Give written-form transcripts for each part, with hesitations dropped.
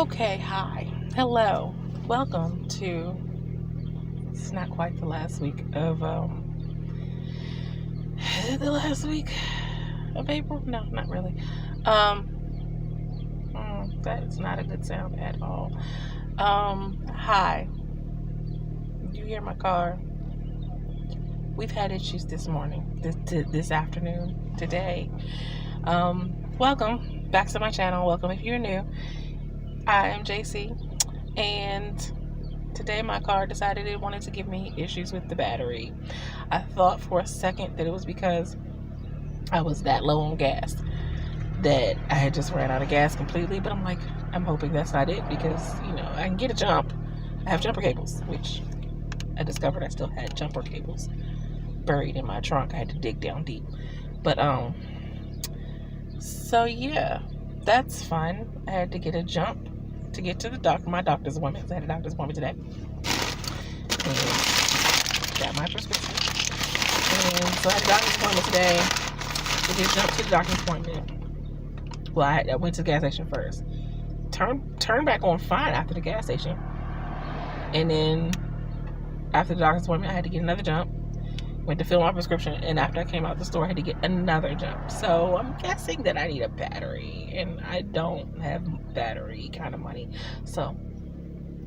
Okay, hi. Hello. Welcome to, it's not quite the last week of, the last week of April? No, not really. That's not a good sound at all. Hi. You hear my car? We've had issues this morning, this afternoon, today. Welcome back to my channel. Welcome if you're new. I am JC, and today my car decided it wanted to give me issues with the battery. I thought for a second that it was because I was that low on gas, that I had just ran out of gas completely, but I'm like, I'm hoping that's not it, because, you know, I can get a jump. I have jumper cables, which I discovered I still had jumper cables buried in my trunk. I had to dig down deep. But, so yeah, that's fun. I had to get a jump to get to the doctor. My doctor's appointment. I had a doctor's appointment today. And got my prescription. And so I had a doctor's appointment today to get jumped to the doctor's appointment. Well, I went to the gas station first. Turned back on fine after the gas station. And then after the doctor's appointment, I had to get another jump. Went to fill my prescription, and after I came out the store, I had to get another jump. So I'm guessing that I need a battery, and I don't have battery kind of money. So,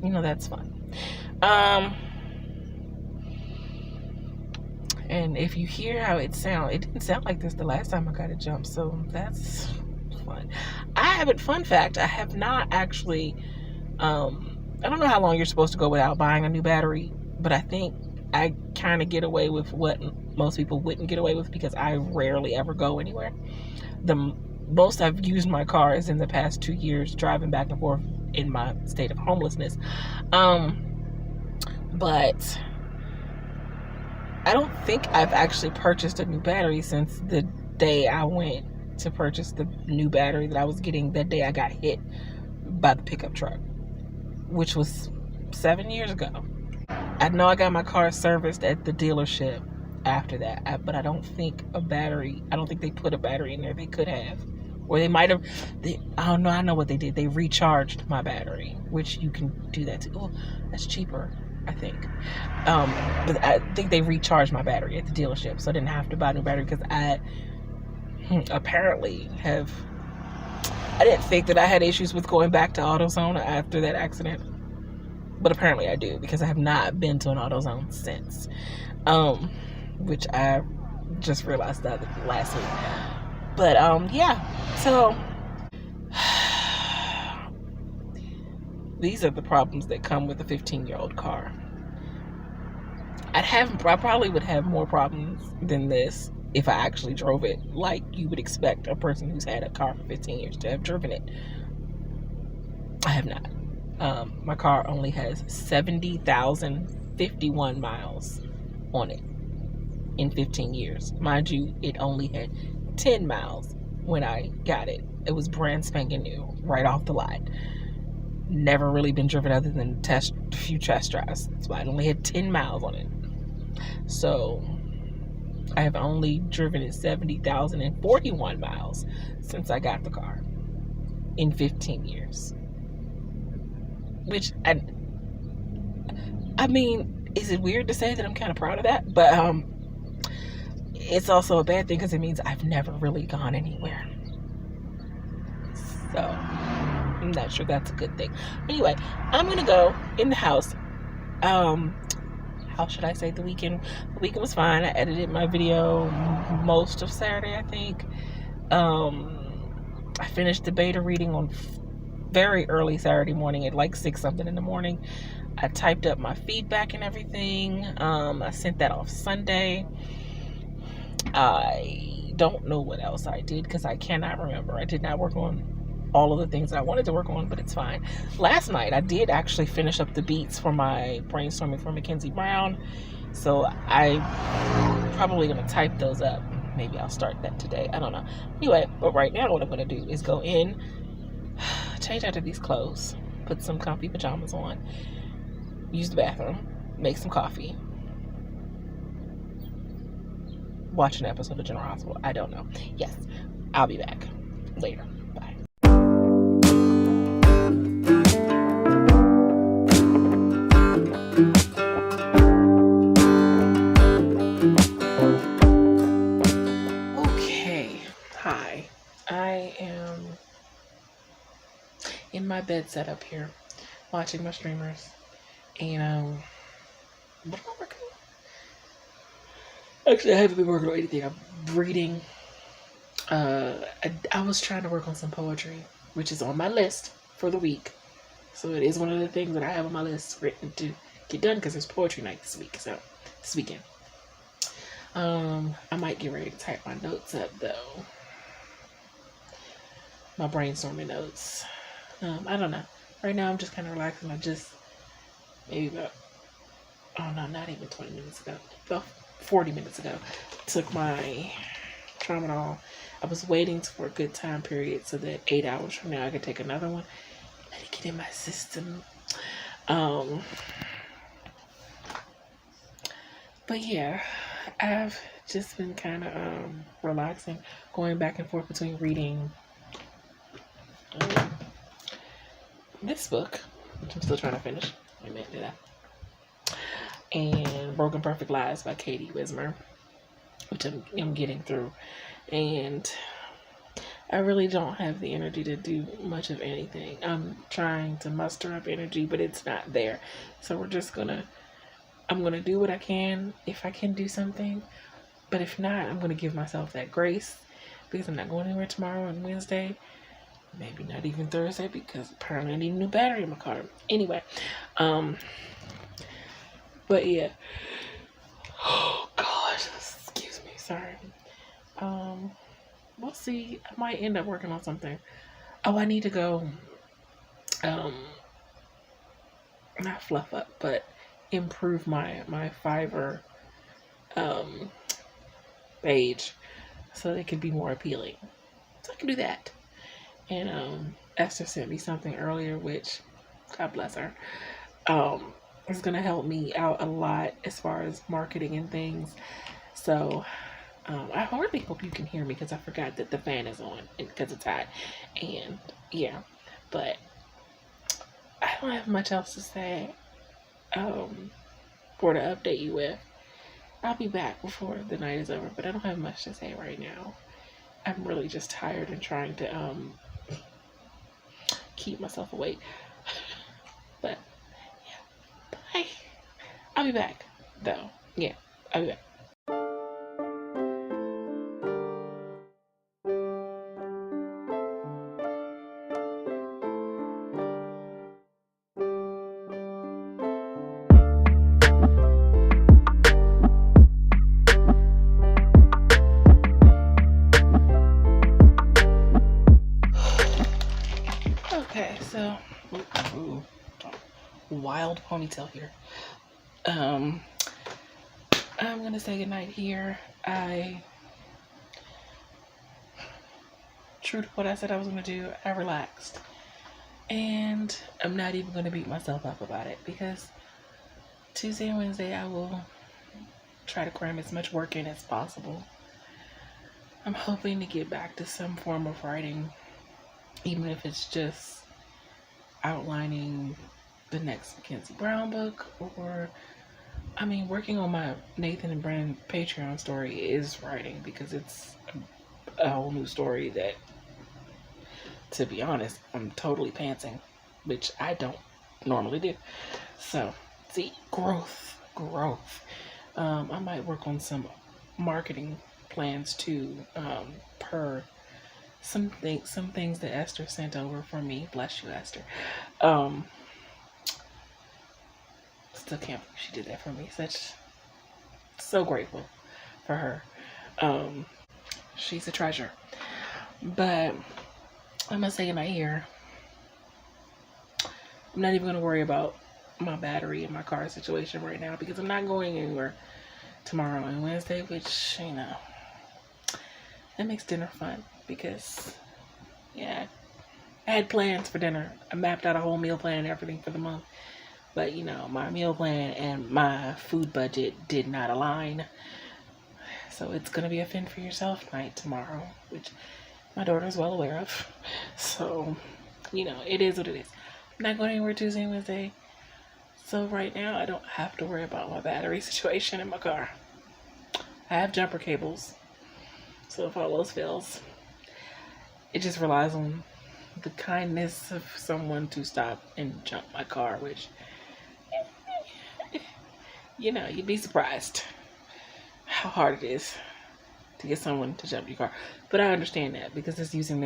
you know, that's fun. And if you hear how it sounds, it didn't sound like this the last time I got a jump, so that's fun. Fun fact, I have not actually, I don't know how long you're supposed to go without buying a new battery, but I think I kind of get away with what most people wouldn't get away with, because I rarely ever go anywhere. The most I've used my car is in the past 2 years, driving back and forth in my state of homelessness. But I don't think I've actually purchased a new battery since the day I went to purchase the new battery that I was getting that day I got hit by the pickup truck, which was 7 years ago. I know I got my car serviced at the dealership after that, but I don't think I don't think they put a battery in there. They could have, or they might have. I don't know. I know what they did. They recharged my battery, which you can do that too. Oh, that's cheaper, I think. But I think they recharged my battery at the dealership, so I didn't have to buy a new battery, because I apparently have. I didn't think that I had issues with going back to AutoZone after that accident. But apparently I do, because I have not been to an AutoZone since. Which I just realized that last week. But, yeah. So, these are the problems that come with a 15-year-old car. I probably would have more problems than this if I actually drove it, like you would expect a person who's had a car for 15 years to have driven it. I have not. My car only has 70,051 miles on it in 15 years. Mind you, it only had 10 miles when I got it. It was brand spanking new, right off the lot. Never really been driven other than a few test drives. That's why it only had 10 miles on it. So I have only driven it 70,041 miles since I got the car in 15 years. Which, I mean, is it weird to say that I'm kind of proud of that? But it's also a bad thing, because it means I've never really gone anywhere. So, I'm not sure that's a good thing. Anyway, I'm going to go in the house. How should I say the weekend? The weekend was fine. I edited my video most of Saturday, I think. I finished the beta reading on very early Saturday morning at like 6 something in the morning. I typed up my feedback and everything. I sent that off Sunday. I don't know what else I did, because I cannot remember. I did not work on all of the things that I wanted to work on, but it's fine. Last night I did actually finish up the beats for my brainstorming for Mackenzie Brown, so I'm probably going to type those up. Maybe I'll start that today. I don't know. Anyway, but right now what I'm going to do is go in, change out of these clothes, put some comfy pajamas on, use the bathroom, make some coffee, watch an episode of General Hospital. I don't know. Yes, I'll be back later. Bye. my bed set up here, watching my streamers, and what am I working on? Actually, I haven't been working on anything. I'm reading. I was trying to work on some poetry, which is on my list for the week. So it is one of the things that I have on my list written to get done because there's poetry night this week. So this weekend, I might get ready to type my notes up though. My brainstorming notes. I don't know. Right now I'm just kind of relaxing. I just maybe about, oh no, not even 20 minutes ago, about 40 minutes ago, took my tramadol. I was waiting for a good time period so that 8 hours from now I could take another one. Let it get in my system. But yeah, I've just been kind of relaxing, going back and forth between reading this book, which I'm still trying to finish. Wait a minute, did I? And Broken Perfect Lies by Katie Wismer, which I'm getting through. And I really don't have the energy to do much of anything. I'm trying to muster up energy, but it's not there. So I'm gonna do what I can if I can do something. But if not, I'm gonna give myself that grace because I'm not going anywhere tomorrow and Wednesday. Maybe not even Thursday because apparently I need a new battery in my car. Anyway, but yeah. Oh gosh, excuse me, sorry. We'll see. I might end up working on something. Oh, I need to go, not fluff up, but improve my Fiverr, page so it could be more appealing. So I can do that. And, Esther sent me something earlier, which, God bless her, is going to help me out a lot as far as marketing and things. So, I really hope you can hear me because I forgot that the fan is on because it's hot. And yeah, but I don't have much else to say for to update you with. I'll be back before the night is over, but I don't have much to say right now. I'm really just tired and trying to keep myself awake. But yeah, bye. I'll be back though. Yeah, I'll be back. Okay, so wild ponytail here. I'm gonna say goodnight here. True to what I said I was gonna do, I relaxed. And I'm not even gonna beat myself up about it because Tuesday and Wednesday I will try to cram as much work in as possible. I'm hoping to get back to some form of writing, even if it's just outlining the next Mackenzie Brown book, or working on my Nathan and Brandon Patreon story is writing because it's a whole new story that, to be honest, I'm totally pantsing, which I don't normally do. So, see, growth. I might work on some marketing plans too, per some things that Esther sent over for me. Bless you, Esther. Still can't believe she did that for me. So grateful for her. She's a treasure. But I'm gonna say in my ear, I'm not even gonna worry about my battery and my car situation right now because I'm not going anywhere tomorrow and Wednesday, which, that makes dinner fun because, yeah, I had plans for dinner. I mapped out a whole meal plan and everything for the month. But, my meal plan and my food budget did not align. So it's going to be a fend for yourself night tomorrow, which my daughter's well aware of. So, it is what it is. I'm not going anywhere Tuesday and Wednesday. So right now I don't have to worry about my battery situation in my car. I have jumper cables. So if all else fails, it just relies on the kindness of someone to stop and jump my car, which, you know, you'd be surprised how hard it is to get someone to jump your car. But I understand that because it's using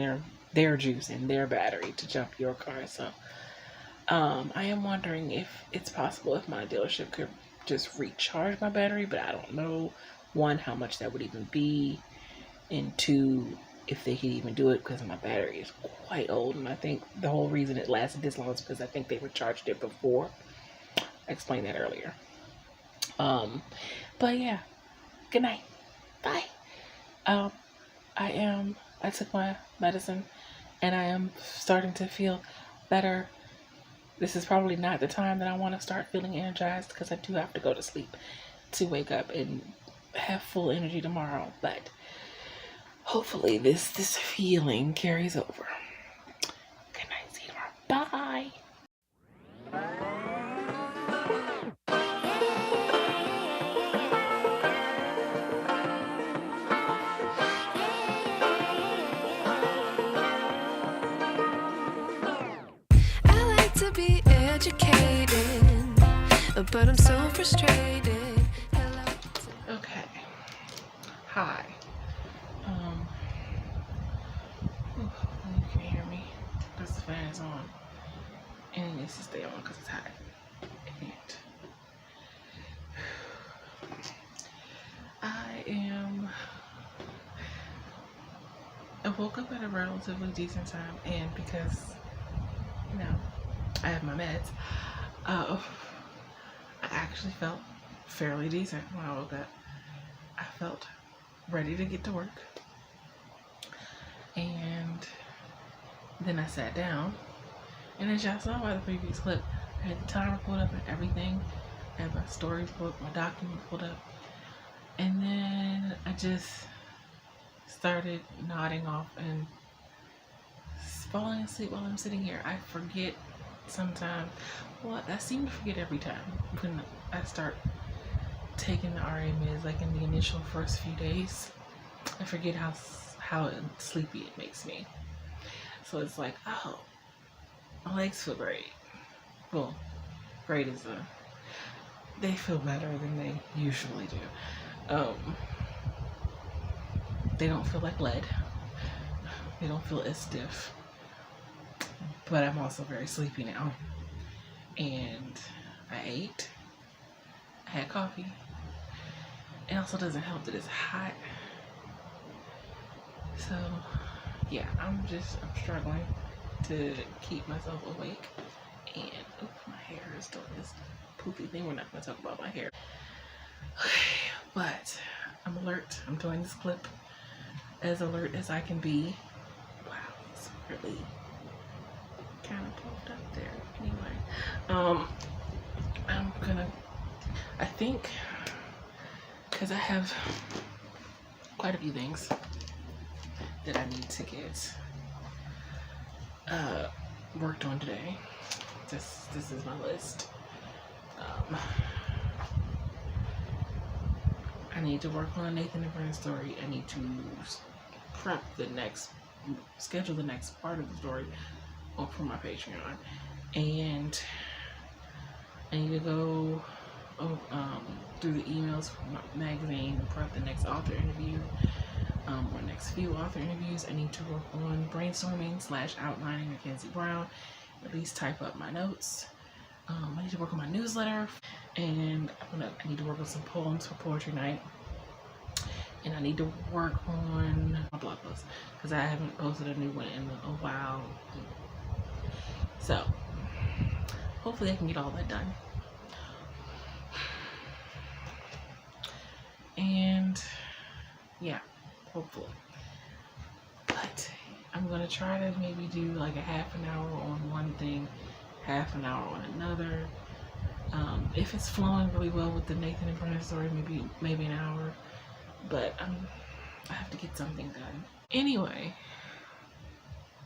their juice and their battery to jump your car. So I am wondering if it's possible if my dealership could just recharge my battery, but I don't know, one, how much that would even be, and two, if they could even do it, because my battery is quite old, and I think the whole reason it lasted this long is because I think they recharged it before. I explained that earlier. But yeah, good night. Bye. I took my medicine and I am starting to feel better. This is probably not the time that I want to start feeling energized because I do have to go to sleep to wake up and have full energy tomorrow. But hopefully this feeling carries over. Good night. See you tomorrow. Bye. Be educated, but I'm so frustrated. Okay. Hi. Hopefully you can hear me because the fan is on, and it needs to stay on because it's hot. And I woke up at a relatively decent time, and because, you know, I have my meds, I actually felt fairly decent when I woke up. I felt ready to get to work. And then I sat down, and as y'all saw by the previous clip, I had the timer pulled up and everything. I had my stories pulled up, my document pulled up. And then I just started nodding off and falling asleep while I'm sitting here. I forget sometimes. Well, I seem to forget every time when I start taking the RA meds, like in the initial first few days. I forget how sleepy it makes me. So it's like, oh, my legs feel great. Well, great is they feel better than they usually do. They don't feel like lead. They don't feel as stiff. But I'm also very sleepy now. And I ate. I had coffee. It also doesn't help that it's hot. So, yeah, I'm struggling to keep myself awake. And, my hair is doing this poofy thing. We're not going to talk about my hair. But I'm alert. I'm doing this clip as alert as I can be. Wow, it's really kind of puffed up there. Anyway, I think, because I have quite a few things that I need to get worked on today. This is my list. I need to work on a Nathan and Brandon story. I need to schedule the next part of the story for my Patreon, and I need to go through the emails from my magazine and prep the next author interview, or next few author interviews. I need to work on brainstorming / outlining Mackenzie Brown, at least type up my notes. I need to work on my newsletter, and I need to work on some poems for poetry night, and I need to work on my blog post because I haven't posted a new one in a while. So hopefully I can get all that done. And yeah, hopefully. But I'm gonna try to maybe do like a half an hour on one thing, half an hour on another. If it's flowing really well with the Nathan and Brandon story, maybe an hour. But I have to get something done. Anyway,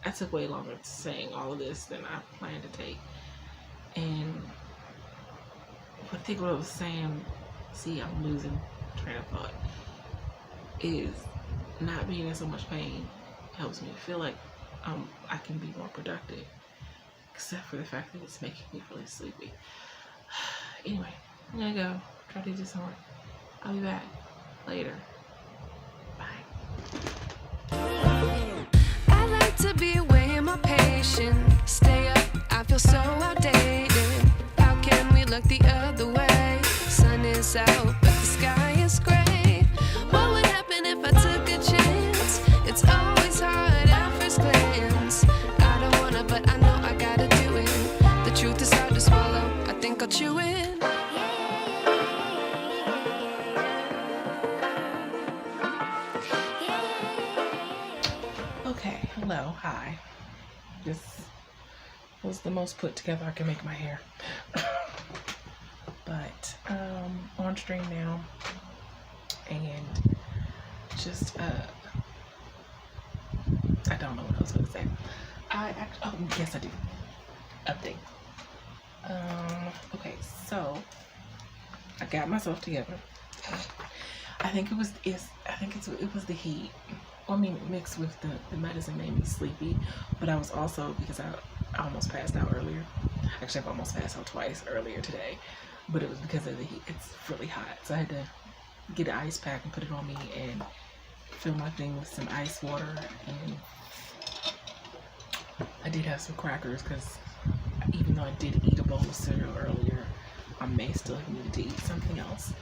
I took way longer saying all of this than I planned to take. And I think what I was saying, see, I'm losing train of thought, is not being in so much pain helps me feel like I can be more productive. Except for the fact that it's making me really sleepy. Anyway, I'm gonna go try to do some work. I'll be back later. Bye. I like to be weighing my patience. Stay up, I feel so outdated. How can we look the other way? Sun is out, but the sky is gray. What would happen if I took a chance? It's always hard at first glance. I don't wanna, but I know I gotta do it. The truth is hard to swallow, I think I'll chew it. Okay, hello, hi. This was the most put together I can make my hair. But on stream now, and just I don't know what I was gonna say. Oh yes I do. Update. Okay, so I got myself together. I think it was the heat. I mean, mixed with the medicine made me sleepy, but I was also, because I almost passed out earlier. Actually, I've almost passed out twice earlier today, but it was because of the heat. It's really hot, so I had to get an ice pack and put it on me and fill my thing with some ice water. And I did have some crackers because even though I did eat a bowl of cereal earlier, I may still have needed to eat something else.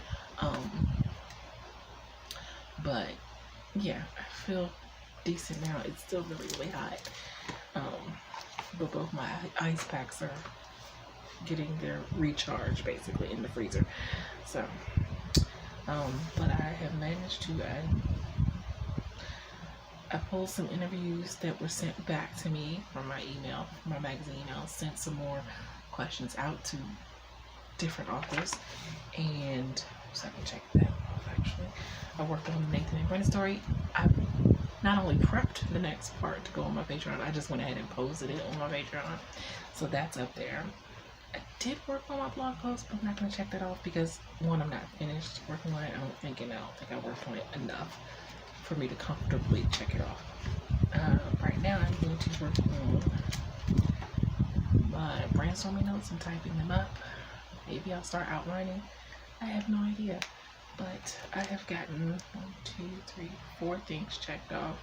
But yeah, I feel decent now. It's still really, really hot. But both my ice packs are getting their recharge basically in the freezer. So, but I have managed to, I pulled some interviews that were sent back to me from my email, my magazine email, sent some more questions out to different authors, and so I can check that off actually. I worked on the Nathan and Brenda story. I not only prepped the next part to go on my Patreon, I just went ahead and posted it on my Patreon. So that's up there. I did work on my blog post, but I'm not going to check that off because, one, I'm not finished working on it. I don't think I worked on it enough for me to comfortably check it off. Right now, I'm going to work on my brainstorming notes and typing them up. Maybe I'll start outlining. I have no idea. But I have gotten 4 things checked off,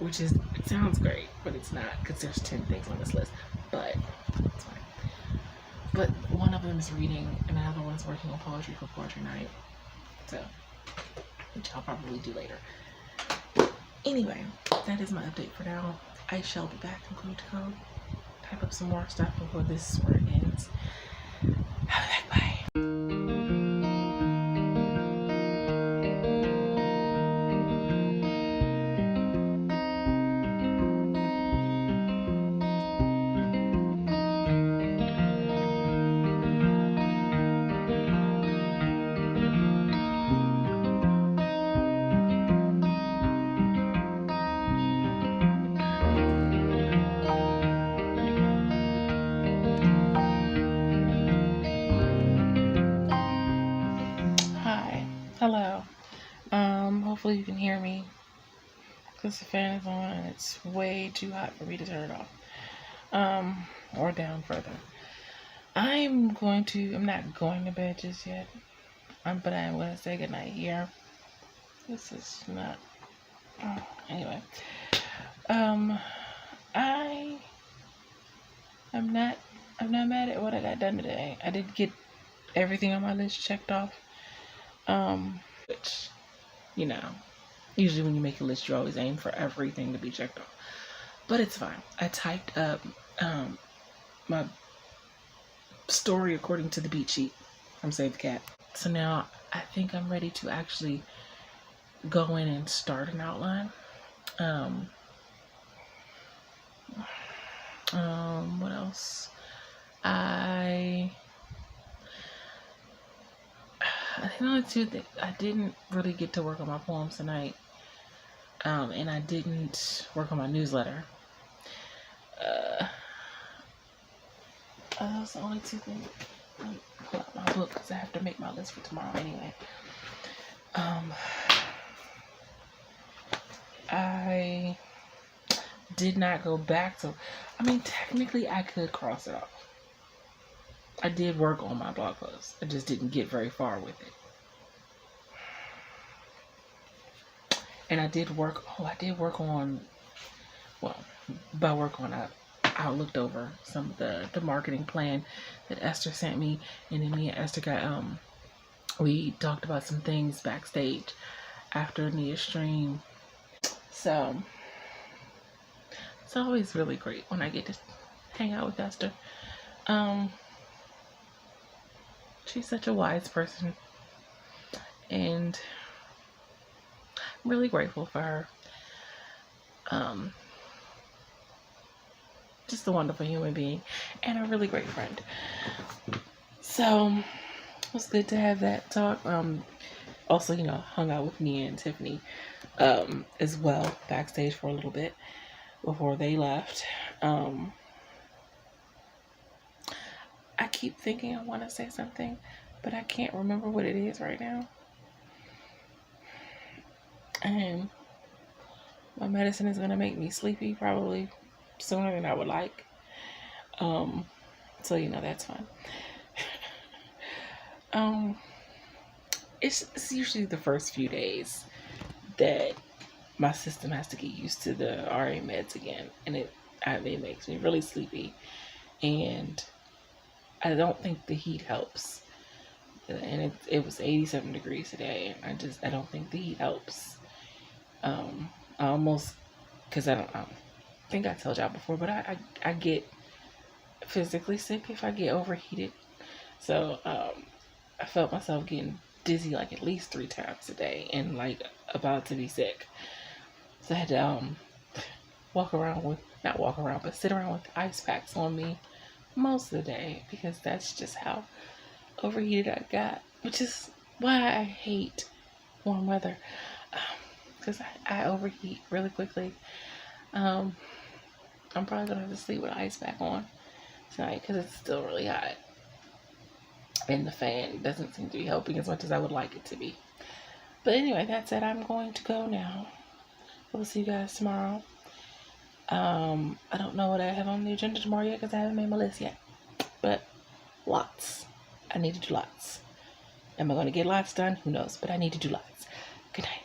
which is, it sounds great, but it's not, because there's 10 things on this list, but it's fine. But one of them is reading, and another one's working on poetry for poetry night, so, which I'll probably do later. Anyway, that is my update for now. I shall be back. I'm going to go type up some more stuff before this work ends. I'll be back. Bye. Hello. Hopefully you can hear me because the fan is on and it's way too hot for me to turn it off. Or down further. I'm not going to bed just yet. But I am going to say goodnight here. This is not, anyway. I'm not mad at what I got done today. I did get everything on my list checked off. Which, you know, usually when you make a list, you always aim for everything to be checked off. But it's fine. I typed up my story according to the beat sheet from Save the Cat. So now I think I'm ready to actually go in and start an outline. What else? I think the only two things, I didn't really get to work on my poems tonight, and I didn't work on my newsletter. Those are the only two things. Let me pull out my book because I have to make my list for tomorrow anyway. I did not go back to. I mean, technically, I could cross it off. I did work on my blog post. I just didn't get very far with it. And I did work. Oh, I did work on. Well, by work on, I looked over some of the marketing plan that Esther sent me, and then me and Esther got we talked about some things backstage after the stream. So it's always really great when I get to hang out with Esther. She's such a wise person, and I'm really grateful for her. Just a wonderful human being and a really great friend. So it was good to have that talk. Also, hung out with Nia and Tiffany as well backstage for a little bit before they left. I keep thinking I want to say something, but I can't remember what it is right now. And my medicine is going to make me sleepy probably sooner than I would like. So, that's fine. It's usually the first few days that my system has to get used to the RA meds again. And it makes me really sleepy. And I don't think the heat helps. And it was 87 degrees today. And I don't think the heat helps. Because I think I told y'all before, but I get physically sick if I get overheated. So I felt myself getting dizzy like at least 3 times a day and like about to be sick. So I had to sit around with ice packs on me most of the day because that's just how overheated I got, which is why I hate warm weather. Because I overheat really quickly. I'm probably going to have to sleep with an ice pack on tonight because it's still really hot. And the fan doesn't seem to be helping as much as I would like it to be. But anyway, that said, I'm going to go now. We'll see you guys tomorrow. I don't know what I have on the agenda tomorrow yet because I haven't made my list yet. But lots. I need to do lots. Am I going to get lots done? Who knows? But I need to do lots. Good night.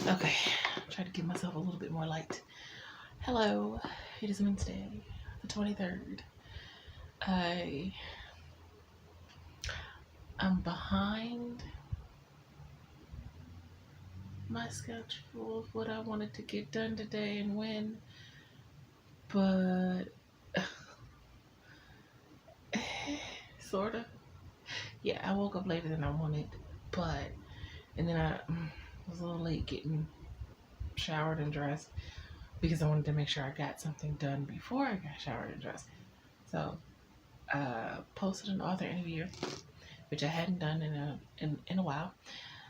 Okay, try to give myself a little bit more light. Hello, it is Wednesday, the 23rd. I'm behind my schedule of what I wanted to get done today and when, but sort of. Yeah, I woke up later than I wanted, and then I was a little late getting showered and dressed because I wanted to make sure I got something done before I got showered and dressed. So I posted an author interview, which I hadn't done in a while.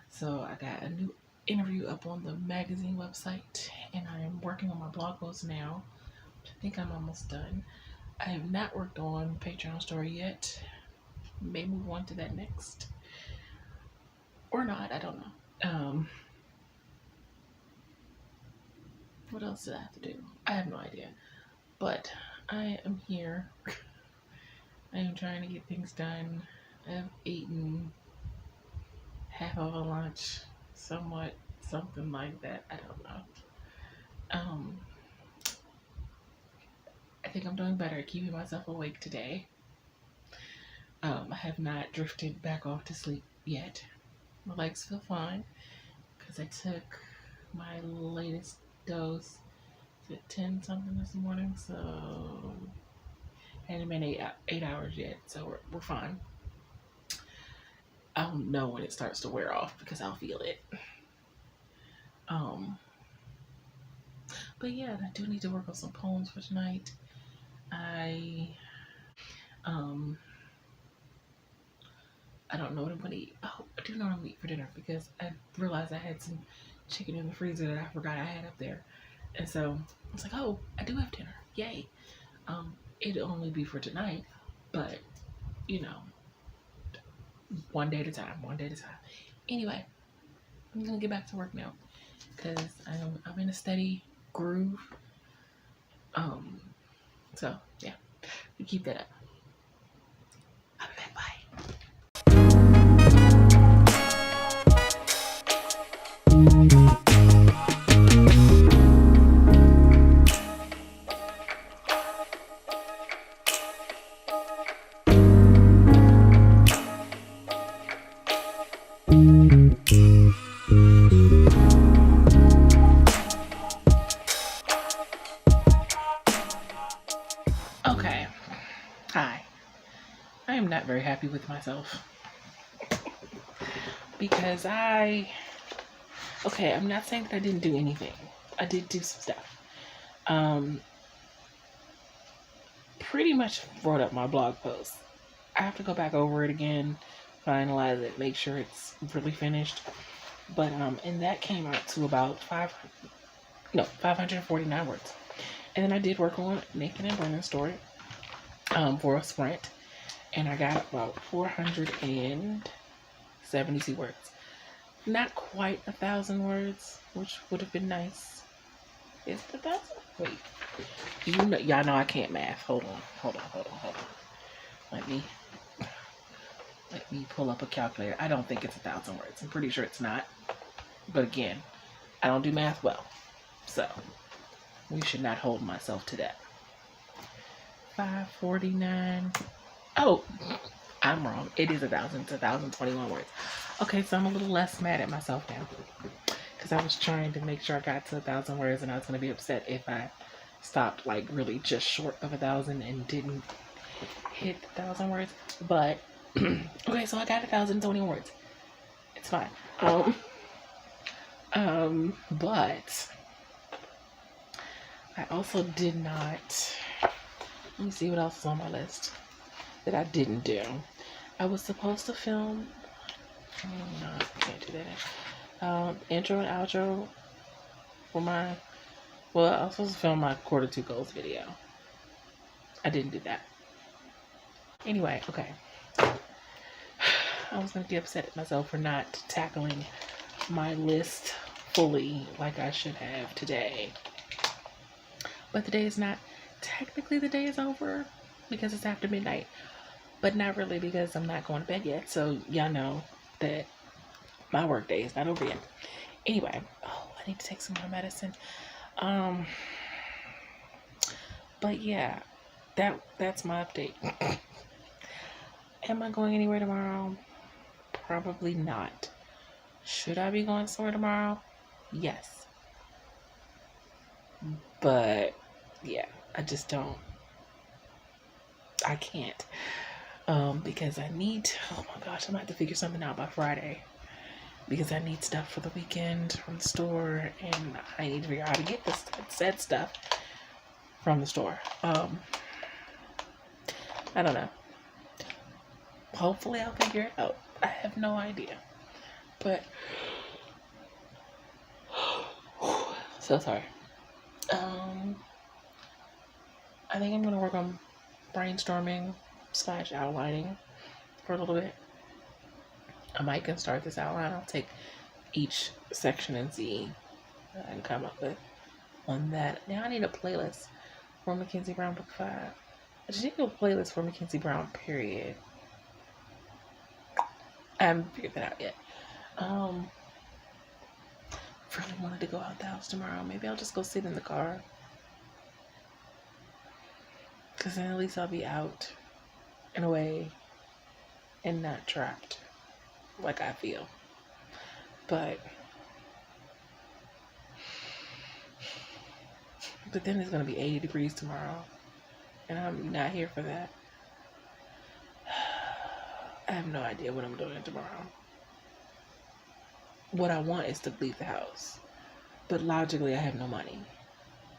So I got a new interview up on the magazine website, and I am working on my blog post now, which I think I'm almost done. I have not worked on Patreon story yet. May move on to that next, or not. I don't know. What else did I have to do? I have no idea. But I am here. I am trying to get things done. I have eaten half of a lunch, somewhat, something like that. I don't know. I think I'm doing better at keeping myself awake today. I have not drifted back off to sleep yet. My legs feel fine because I took my latest dose at 10 something this morning, so it hasn't been 8 hours yet, so we're fine. I'll know when it starts to wear off because I'll feel it. But yeah, I do need to work on some poems for tonight. I don't know what I'm gonna eat. Oh, I do know what I'm gonna eat for dinner because I realized I had some chicken in the freezer that I forgot I had up there. And so I was like, oh, I do have dinner. Yay. It'll only be for tonight, but you know, one day at a time, one day at a time. Anyway, I'm gonna get back to work now because I'm in a steady groove. So yeah, we keep that up. I'll be back. Bye. Okay. Hi. I am not very happy with myself because I'm not saying that I didn't do anything. I did do some stuff. Pretty much wrote up my blog post. I have to go back over it again, finalize it, make sure it's really finished. But and that came out to about 549 words. And then I did work on Nathan and Brennan's story for a sprint, and I got about 472 words. Not quite 1,000 words, which would have been nice. Is it 1,000? Wait, y'all know I can't math. Hold on. Let me pull up a calculator. I don't think it's 1,000 words. I'm pretty sure it's not. But again, I don't do math well, so we should not hold myself to that. 549. Oh, I'm wrong. It is 1,000. It's 1,021 words. Okay, so I'm a little less mad at myself now because I was trying to make sure I got to 1,000 words, and I was going to be upset if I stopped like really just short of 1,000 and didn't hit 1,000 words. But okay, so I got 1,021 words. It's fine. But I also did not. Let me see what else is on my list that I didn't do. I was supposed to film. No, I can't do that. Intro and outro for my. Well, I was supposed to film my quarter 2 goals video. I didn't do that. Anyway, okay. I was gonna get upset at myself for not tackling my list fully like I should have today. But the day is not. Technically the day is over because it's after midnight, but not really because I'm not going to bed yet, so y'all know that my work day is not over yet. Anyway, I need to take some more medicine. But yeah, that's my update. Am I going anywhere tomorrow? Probably not. Should I be going somewhere tomorrow? Yes. But yeah, I just don't. I can't. Because I need, oh my gosh, I'm gonna have to figure something out by Friday. Because I need stuff for the weekend from the store, and I need to figure out how to get this said stuff from the store. I don't know. Hopefully I'll figure it out. I have no idea. But so sorry. I think I'm gonna work on brainstorming / outlining for a little bit. I might can start this outline. I'll take each section and see what I can come up with on that. Now I need a playlist for Mackenzie Brown Book 5. I just need a playlist for Mackenzie Brown, period. I haven't figured that out yet. Really wanted to go out the house tomorrow. Maybe I'll just go sit in the car. Because then at least I'll be out and away and not trapped. like I feel. But then it's going to be 80 degrees tomorrow. And I'm not here for that. I have no idea what I'm doing tomorrow. What I want is to leave the house. But logically, I have no money.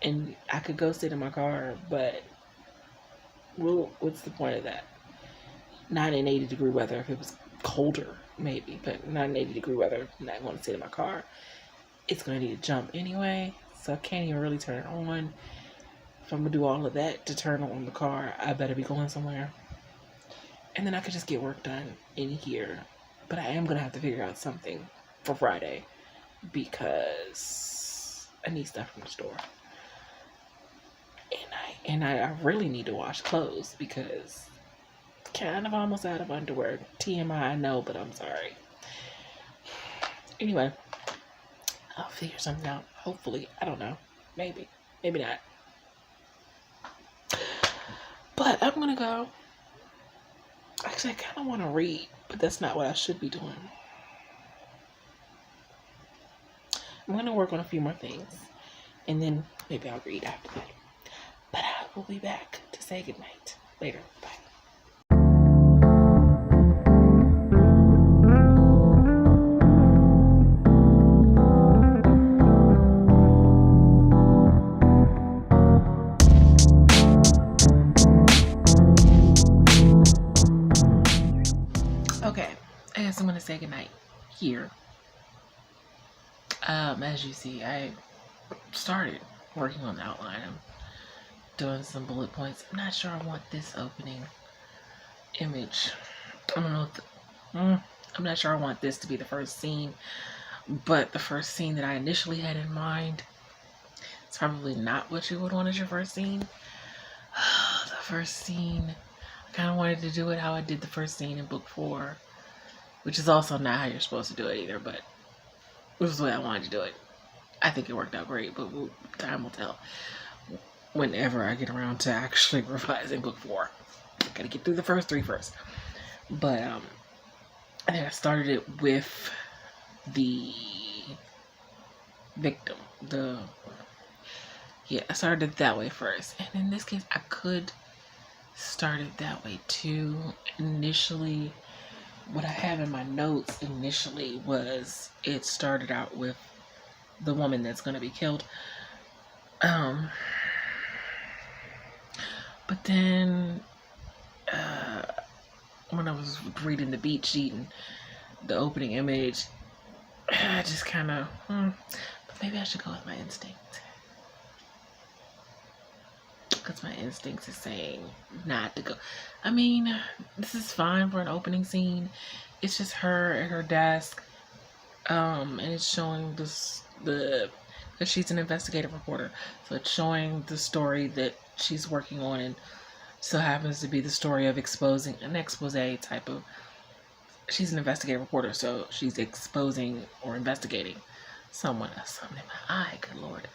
And I could go sit in my car, but well, what's the point of that? Not in 80 degree weather. If it was colder, maybe. But not in 80 degree weather. I'm not going to sit in my car. It's going to need to jump anyway. So I can't even really turn it on. If I'm going to do all of that to turn on the car, I better be going somewhere. And then I could just get work done in here. But I am going to have to figure out something for Friday. Because I need stuff from the store. And I really need to wash clothes. Because kind of almost out of underwear. TMI, I know, but I'm sorry. Anyway. I'll figure something out. Hopefully. I don't know. Maybe. Maybe not. But I'm going to go. Actually, I kind of want to read. But that's not what I should be doing. I'm going to work on a few more things. And then maybe I'll read after that. But I will be back to say goodnight later. Bye. Okay, I guess I'm going to say goodnight here. As you see, I started working on the outline. I'm doing some bullet points. I'm not sure I want this opening image. I don't know. I'm not sure I want this to be the first scene, but the first scene that I initially had in mind, it's probably not what you would want as your first scene. The first scene, I kind of wanted to do it how I did the first scene in book 4, which is also not how you're supposed to do it either, but this is the way I wanted to do it. I think it worked out great, but time will tell whenever I get around to actually revising book 4. Gotta get through the first 3 first. But and then I started it with the victim. I started it that way first. And in this case, I could start it that way too. Initially, what I have in my notes initially was it started out with the woman that's going to be killed. But then when I was reading the beat sheet and the opening image, I just kind of, but maybe I should go with my instinct. Because my instinct is saying not to go. I mean, this is fine for an opening scene. It's just her at her desk. And it's showing because she's an investigative reporter. So it's showing the story that she's working on, and so happens to be the story of exposing an expose type of. She's an investigative reporter, so she's exposing or investigating something in my eye. Good Lord.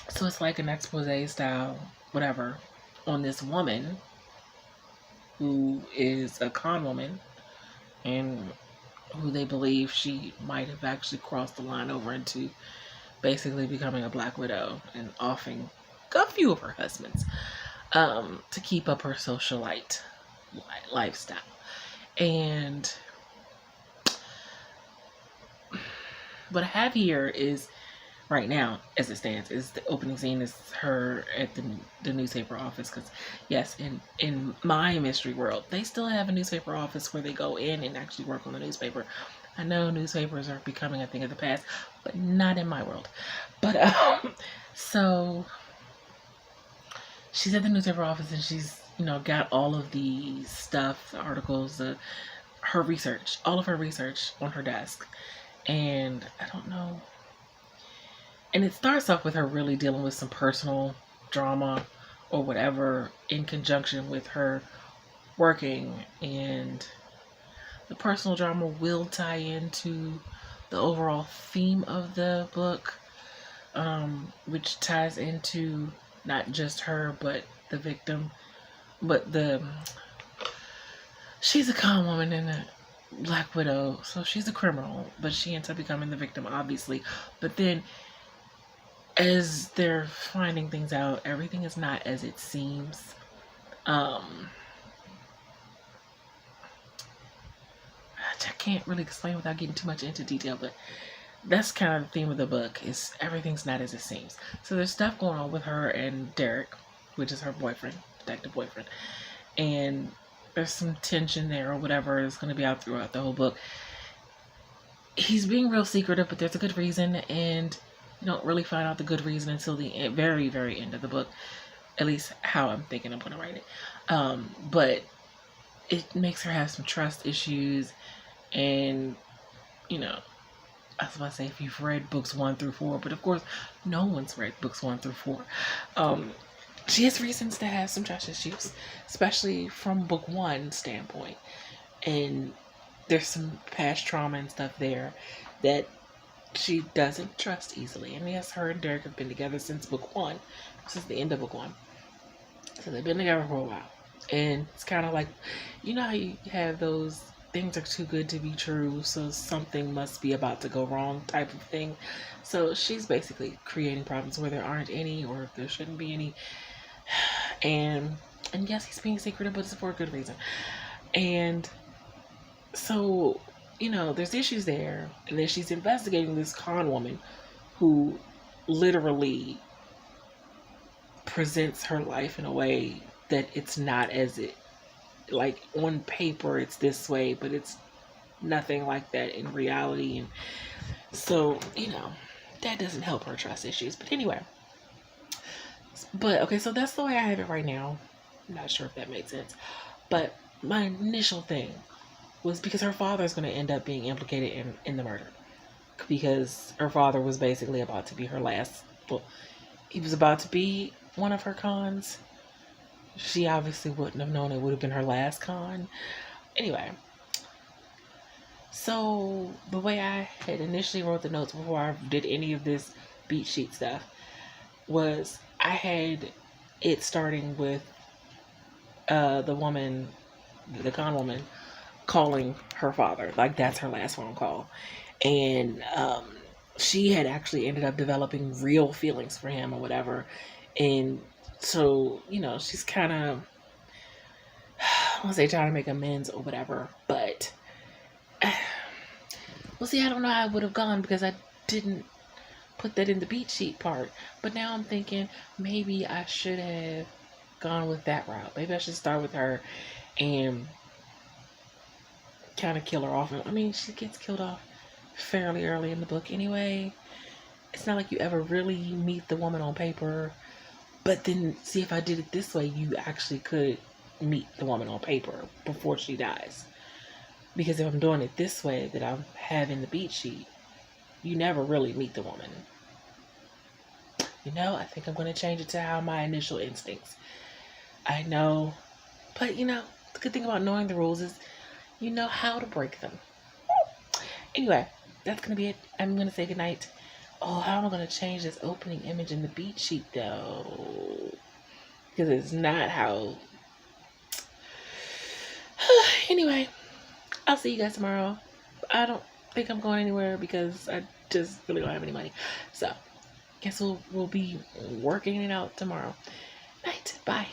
So it's like an expose style, whatever, on this woman who is a con woman and who they believe she might have actually crossed the line over into basically becoming a Black Widow and offing a few of her husbands to keep up her socialite lifestyle. And what I have here is, right now, as it stands, is the opening scene is her at the newspaper office. Because, yes, in my mystery world, they still have a newspaper office where they go in and actually work on the newspaper. I know newspapers are becoming a thing of the past, but not in my world. But, so, she's at the newspaper office and she's, got all of the stuff, the articles, her research, all of her research on her desk. And I don't know. And it starts off with her really dealing with some personal drama or whatever in conjunction with her working. And the personal drama will tie into the overall theme of the book, which ties into not just her, but the victim. But she's a con woman, and Black Widow, so she's a criminal, but she ends up becoming the victim, obviously. But then, as they're finding things out, everything is not as it seems. I can't really explain without getting too much into detail, but that's kind of the theme of the book, is everything's not as it seems. So there's stuff going on with her and Derek, which is her boyfriend, detective boyfriend, and there's some tension there or whatever is going to be out throughout the whole book. He's being real secretive, but there's a good reason, and you don't really find out the good reason until the very, very end of the book, at least how I'm thinking I'm going to write it. But it makes her have some trust issues, and, you know, I was about to say if you've read books 1 through 4, but of course no one's read books 1 through 4. She has reasons to have some trust issues, especially from book 1 standpoint, and there's some past trauma and stuff there that she doesn't trust easily. And yes, her and Derek have been together since book 1, since the end of book 1, so they've been together for a while. And it's kind of like, you know how you have those things are too good to be true, so something must be about to go wrong type of thing. So she's basically creating problems where there aren't any, or there shouldn't be any. And yes, he's being secretive, but it's for a good reason. And so, you know, there's issues there. And then she's investigating this con woman who literally presents her life in a way that it's not as it, like on paper it's this way, but it's nothing like that in reality. And so, you know, that doesn't help her trust issues. But anyway, okay, so that's the way I have it right now. I'm not sure if that made sense, but my initial thing was because her father is going to end up being implicated in the murder, because her father was basically about to be her last, well, he was about to be one of her cons. She obviously wouldn't have known it would have been her last con. Anyway, so the way I had initially wrote the notes before I did any of this beat sheet stuff was I had it starting with the woman, the con woman, calling her father. Like, that's her last phone call. And she had actually ended up developing real feelings for him or whatever. And so, you know, she's kind of, I won't say trying to make amends or whatever, but well, see, I don't know how it would have gone because I didn't put that in the beat sheet part. But now I'm thinking maybe I should have gone with that route. Maybe I should start with her and kind of kill her off. I mean, she gets killed off fairly early in the book anyway. It's not like you ever really meet the woman on paper. But then, see, if I did it this way, you actually could meet the woman on paper before she dies. Because if I'm doing it this way that I have in the beat sheet, you never really meet the woman. You know, I think I'm going to change it to how my initial instincts. I know, but you know, the good thing about knowing the rules is you know how to break them. Anyway, that's going to be it. I'm going to say goodnight. Oh, how am I going to change this opening image in the beat sheet, though? Because it's not how... Anyway, I'll see you guys tomorrow. I don't think I'm going anywhere because I just really don't have any money. So, guess we'll be working it out tomorrow. Night. Bye.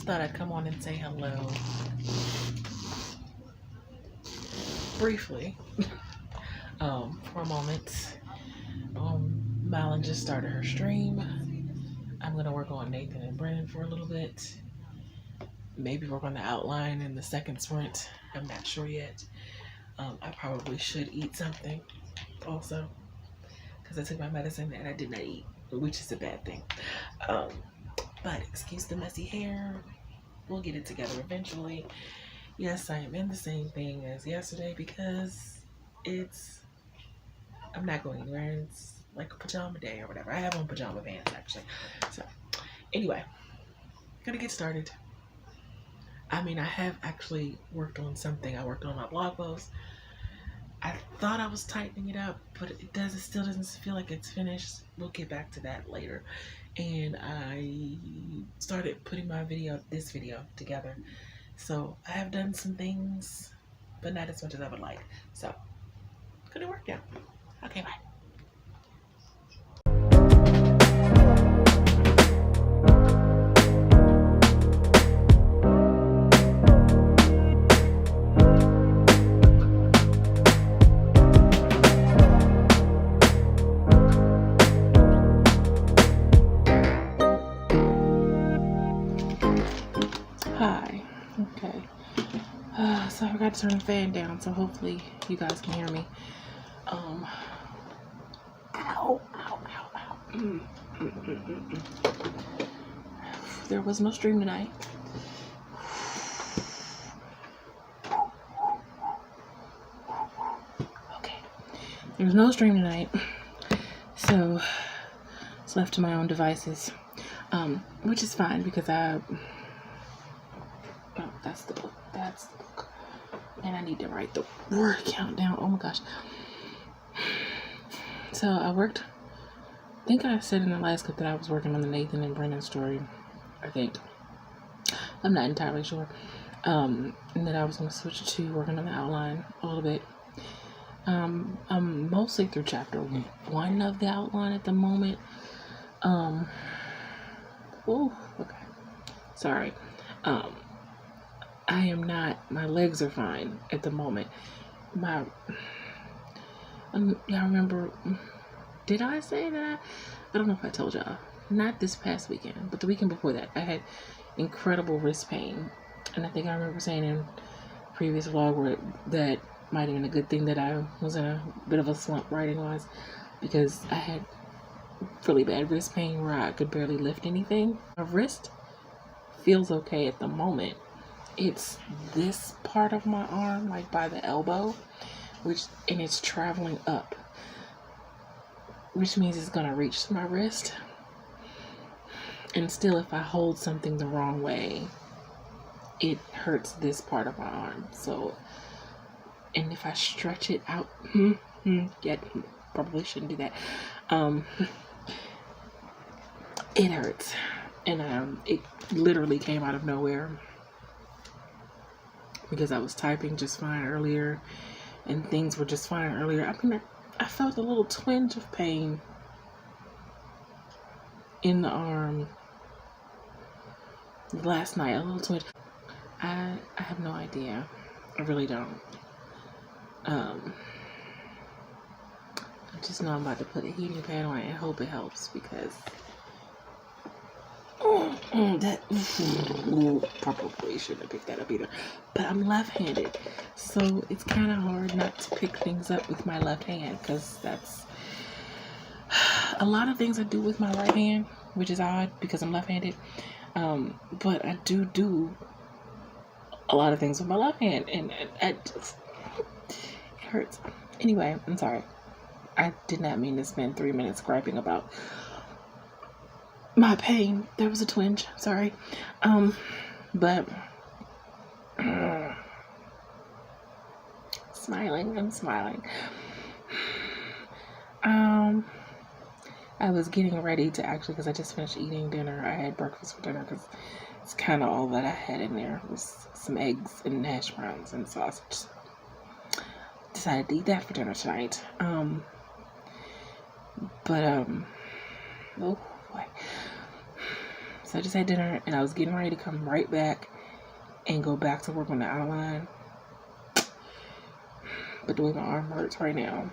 Thought I'd come on and say hello briefly for a moment. Malin just started her stream. I'm gonna work on Nathan and Brennan for a little bit, maybe work on the outline in the second sprint. I'm not sure yet. I probably should eat something also because I took my medicine and I did not eat, which is a bad thing. But excuse the messy hair. We'll get it together eventually. Yes, I am in the same thing as yesterday because it's I'm not going anywhere. And it's like a pajama day or whatever. I have on pajama pants actually. So anyway, gonna get started. I mean, I have actually worked on something. I worked on my blog post. I thought I was tightening it up, but it still doesn't feel like it's finished. We'll get back to that later. And I started putting this video together. So I have done some things, but not as much as I would like. So, gonna work out. Okay, bye. Hi. Okay. So I forgot to turn the fan down, so hopefully you guys can hear me. Ow, ow, ow, ow. There was no stream tonight. Okay. There was no stream tonight. So it's left to my own devices. Which is fine because that's the book. And I need to write the word count down. Oh my gosh. So I think I said in the last clip that I was working on the Nathan and Brennan story. I think. I'm not entirely sure. And that I was going to switch to working on the outline a little bit. I'm mostly through chapter 1 of the outline at the moment. Oh, okay. Sorry. I am not, my legs are fine at the moment. Y'all remember, did I say that? I don't know if I told y'all. Not this past weekend, but the weekend before that, I had incredible wrist pain. And I think I remember saying in a previous vlog that might have been a good thing that I was in a bit of a slump writing-wise, because I had really bad wrist pain where I could barely lift anything. My wrist feels okay at the moment. It's this part of my arm, like by the elbow, and it's traveling up, which means it's gonna reach my wrist. And still, if I hold something the wrong way, it hurts this part of my arm. So, and if I stretch it out, probably shouldn't do that. It hurts, and it literally came out of nowhere. Because I was typing just fine earlier and things were just fine earlier. I mean, I felt a little twinge of pain in the arm last night, a little twinge. I have no idea. I really don't. I just know I'm about to put a heating pad on it and hope it helps because probably shouldn't have picked that up either. But I'm left-handed, so it's kind of hard not to pick things up with my left hand, because that's a lot of things I do with my right hand, which is odd because I'm left-handed. But I do a lot of things with my left hand, and it hurts. Anyway, I'm sorry. I did not mean to spend 3 minutes griping about my pain. There was a twinge. Sorry. But I'm smiling. I was getting ready to because I just finished eating dinner. I had breakfast for dinner because it's kind of all that I had in there was some eggs and hash browns and sausage. Decided to eat that for dinner tonight. Oh boy. So I just had dinner and I was getting ready to come right back and go back to work on the outline. But the way my arm hurts right now,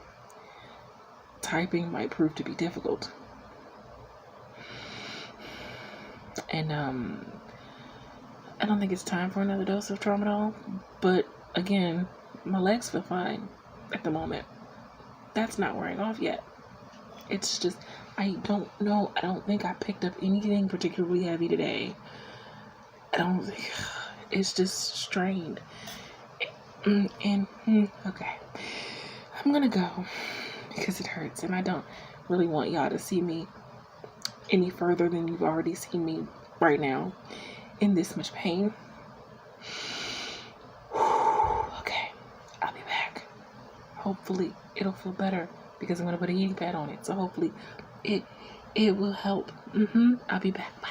typing might prove to be difficult. And I don't think it's time for another dose of tramadol. But again, my legs feel fine at the moment. That's not wearing off yet. It's just, I don't know. I don't think I picked up anything particularly heavy today. It's just strained. And okay, I'm gonna go because it hurts, and I don't really want y'all to see me any further than you've already seen me right now in this much pain. Okay, I'll be back. Hopefully it'll feel better because I'm gonna put a heating pad on it, so hopefully it will help. I'll be back. Bye.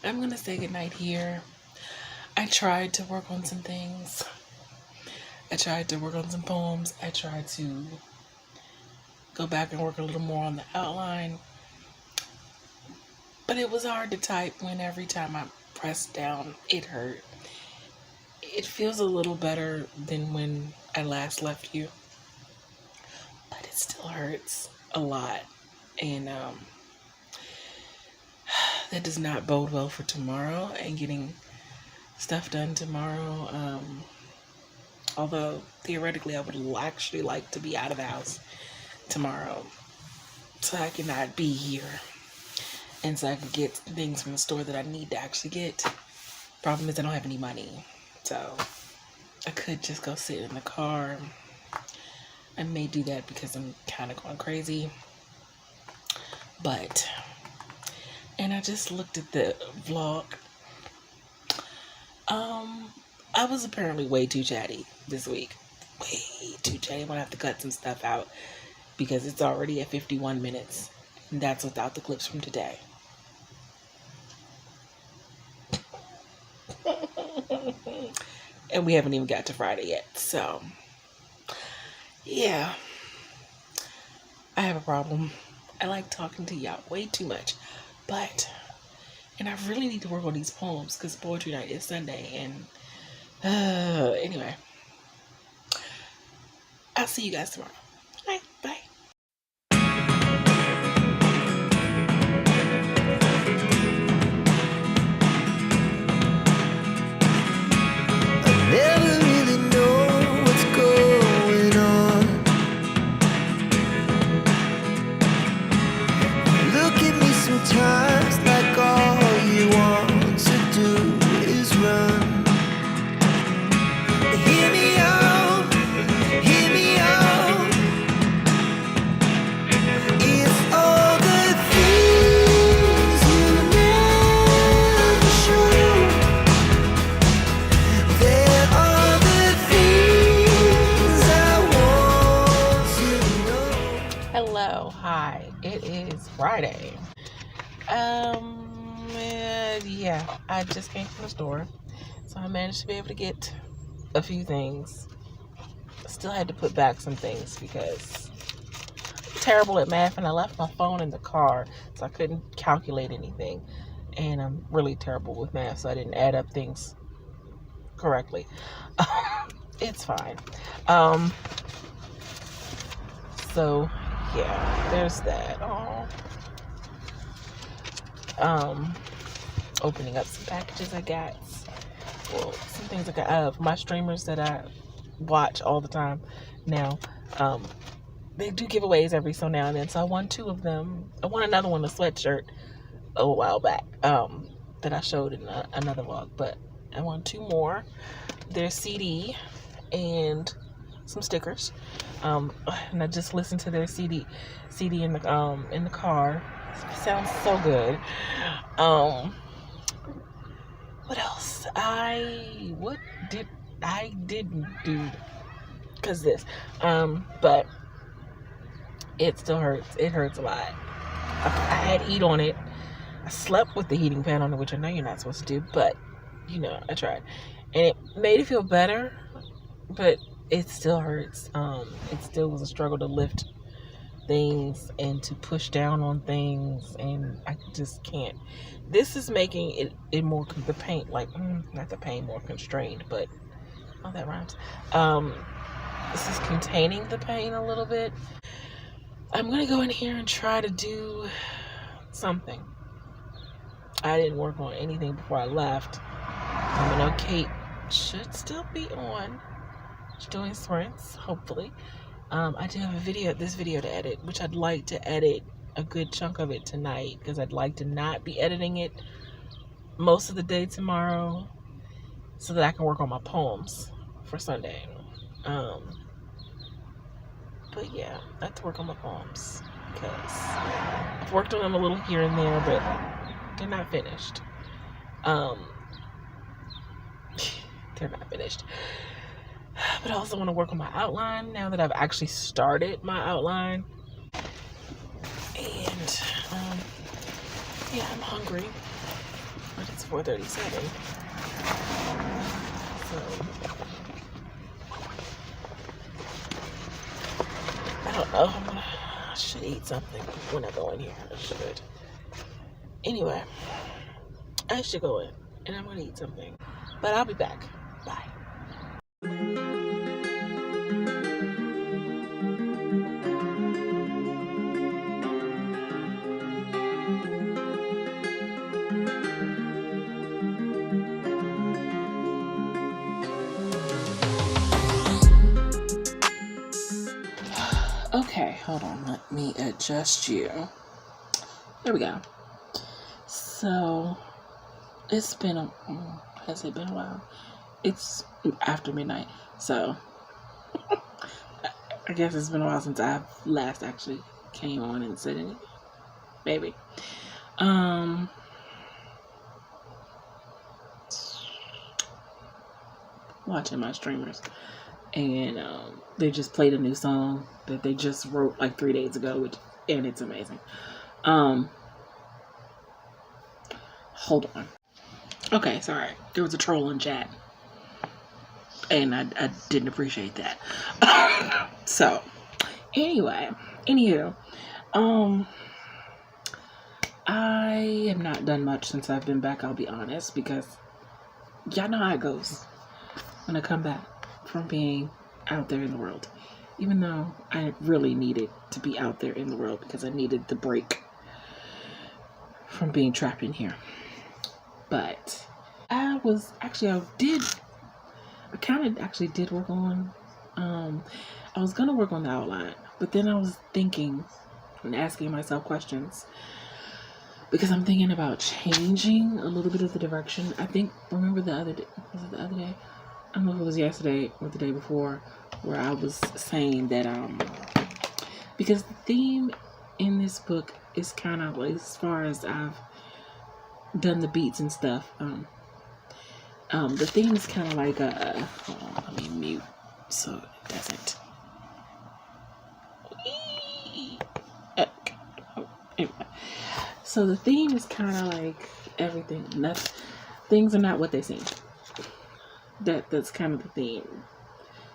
I'm gonna say goodnight here. I tried to work on some things. I tried to work on some poems. I tried to go back and work a little more on the outline. But it was hard to type when every time I pressed down, it hurt. It feels a little better than when I last left you. But it still hurts a lot. And that does not bode well for tomorrow and getting stuff done tomorrow. Although theoretically I would actually like to be out of the house tomorrow so I cannot be here and so I can get things from the store that I need to actually get. Problem is I don't have any money, so I could just go sit in the car. I may do that because I'm kind of going crazy, but and I just looked at the vlog. I was apparently way too chatty this week. Way too chatty. I'm gonna have to cut some stuff out because it's already at 51 minutes. And that's without the clips from today. And we haven't even got to Friday yet. So, yeah. I have a problem. I like talking to y'all way too much. But, and I really need to work on these poems because poetry night is Sunday. And, anyway. I'll see you guys tomorrow. Bye. Bye. Never really know what's going on. Look at me sometimes like all you want to do is run. Hear me out, hear me out. It's all the things you never show. There are the things I want to know. Hello, hi. It is Friday. Yeah, I just came from the store, so I managed to be able to get a few things. Still had to put back some things because I'm terrible at math, and I left my phone in the car, so I couldn't calculate anything. And I'm really terrible with math, so I didn't add up things correctly. It's fine. So yeah, there's that. Opening up some packages I got. Well, some things I got. My streamers that I watch all the time now. They do giveaways every so now and then. So I won 2 of them. I won another one, a sweatshirt, a while back. That I showed in another vlog. But I won 2 more. Their CD and some stickers. And I just listened to their CD in the car. It sounds so good. What else? I didn't do because this. But it still hurts. It hurts a lot. I had heat on it. I slept with the heating pad on it, which I know you're not supposed to do, but you know, I tried. And it made it feel better, but it still hurts. It still was a struggle to lift things and to push down on things, and I just can't. This is making it more, the paint, like, not the pain more constrained, but, oh, that rhymes. This is containing the pain a little bit. I'm gonna go in here and try to do something. I didn't work on anything before I left. I know Kate should still be on. She's doing sprints, hopefully. I do have this video to edit, which I'd like to edit a good chunk of it tonight, because I'd like to not be editing it most of the day tomorrow, so that I can work on my poems for Sunday. But yeah, I have to work on my poems, because I've worked on them a little here and there, but they're not finished. They're not finished. But I also want to work on my outline now that I've actually started my outline. And yeah, I'm hungry, but it's 4:37. So I don't know. I should eat something when I go in here. I should. Anyway, I should go in and I'm gonna eat something. But I'll be back. Bye. Okay, hold on. Let me adjust you. There we go. So, has it been a while? It's after midnight, so I guess it's been a while since I've last actually came on and said anything. Maybe. Watching my streamers, and they just played a new song that they just wrote like 3 days ago, and it's amazing. Hold on. Okay, sorry. There was a troll in chat, and I didn't appreciate that. So, anywho, I have not done much since I've been back, I'll be honest, because y'all know how it goes when I come back from being out there in the world. Even though I really needed to be out there in the world, because I needed the break from being trapped in here. But I kind of actually did work on, I was going to work on the outline, but then I was thinking and asking myself questions, because I'm thinking about changing a little bit of the direction. Remember the other day, was it the other day? I don't know if it was yesterday or the day before, where I was saying that, because the theme in this book is kind of like, as far as I've done the beats and stuff, the theme is kind of like hold on, let me mute so it doesn't. Anyway. So the theme is kind of like everything. Things are not what they seem. That's kind of the theme.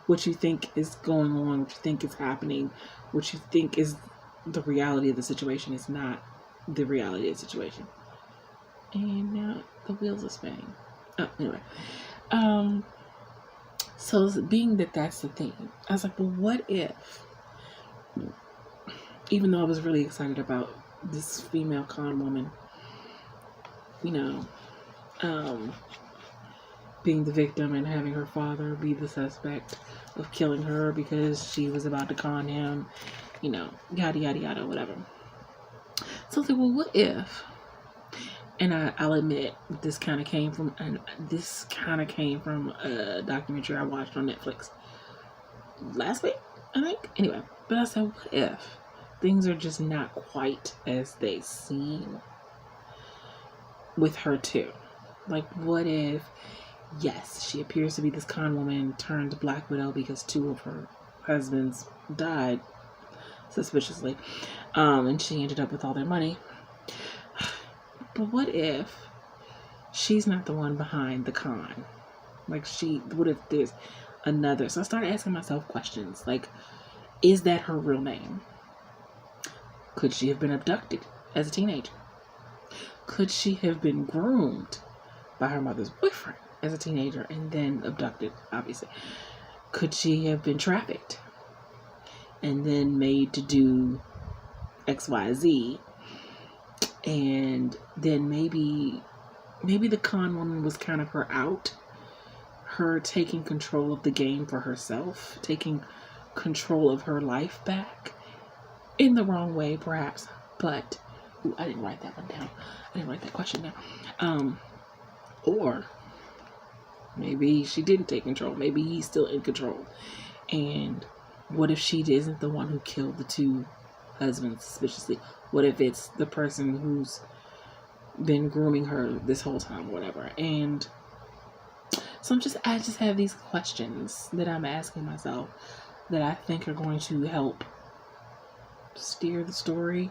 What you think is going on, what you think is happening, what you think is the reality of the situation is not the reality of the situation. And now the wheels are spinning. Oh, anyway. So being that that's the theme, I was like, well, what if, even though I was really excited about this female con woman, being the victim and having her father be the suspect of killing her because she was about to con him, yada, yada, yada, whatever. So I was like, well, what if, and I'll admit, this kind of came from a documentary I watched on Netflix last week, I think. Anyway, but I said, what if things are just not quite as they seem with her too? Like, what if, yes, she appears to be this con woman turned Black Widow because 2 of her husbands died suspiciously, and she ended up with all their money. But what if she's not the one behind the con? Like, what if there's another? So I started asking myself questions like, is that her real name? Could she have been abducted as a teenager? Could she have been groomed by her mother's boyfriend as a teenager and then abducted, obviously? Could she have been trafficked and then made to do XYZ, and then maybe maybe the con woman was kind of her out, her taking control of the game for herself, taking control of her life back in the wrong way, perhaps. But ooh, I didn't write that one down. I didn't write that question down. Or maybe she didn't take control. Maybe he's still in control. And what if she isn't the one who killed the two husbands suspiciously? What if it's the person who's been grooming her this whole time, whatever? And so I just have these questions that I'm asking myself that I think are going to help steer the story.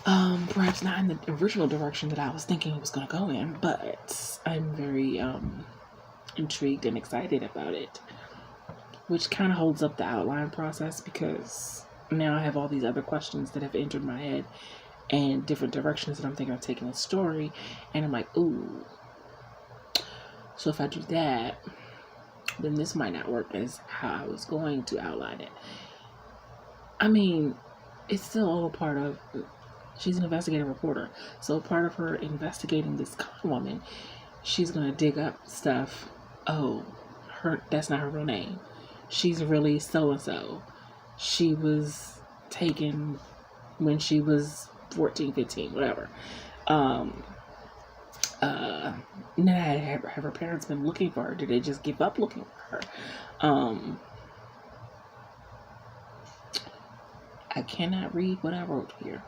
Perhaps not in the original direction that I was thinking it was going to go in, but I'm very intrigued and excited about it, which kind of holds up the outline process, because now I have all these other questions that have entered my head and different directions that I'm thinking of taking the story, and I'm like, ooh, so if I do that, then this might not work as how I was going to outline it. I mean, it's still all a part of, she's an investigative reporter, so part of her investigating this con woman, she's gonna dig up stuff. Oh, that's not her real name. She's really so and so. She was taken when she was 14, 15, whatever. Now have her parents been looking for her? Did they just give up looking for her? I cannot read what I wrote here.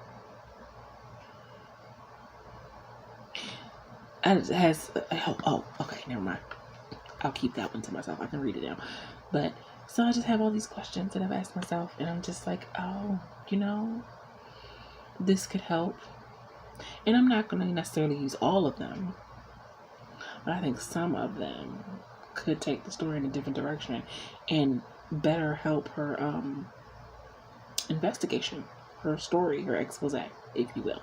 Okay, never mind. I'll keep that one to myself. I can read it now. But so I just have all these questions that I've asked myself, and I'm just like, oh, this could help. And I'm not going to necessarily use all of them, but I think some of them could take the story in a different direction and better help her investigation, her story, her expose, if you will.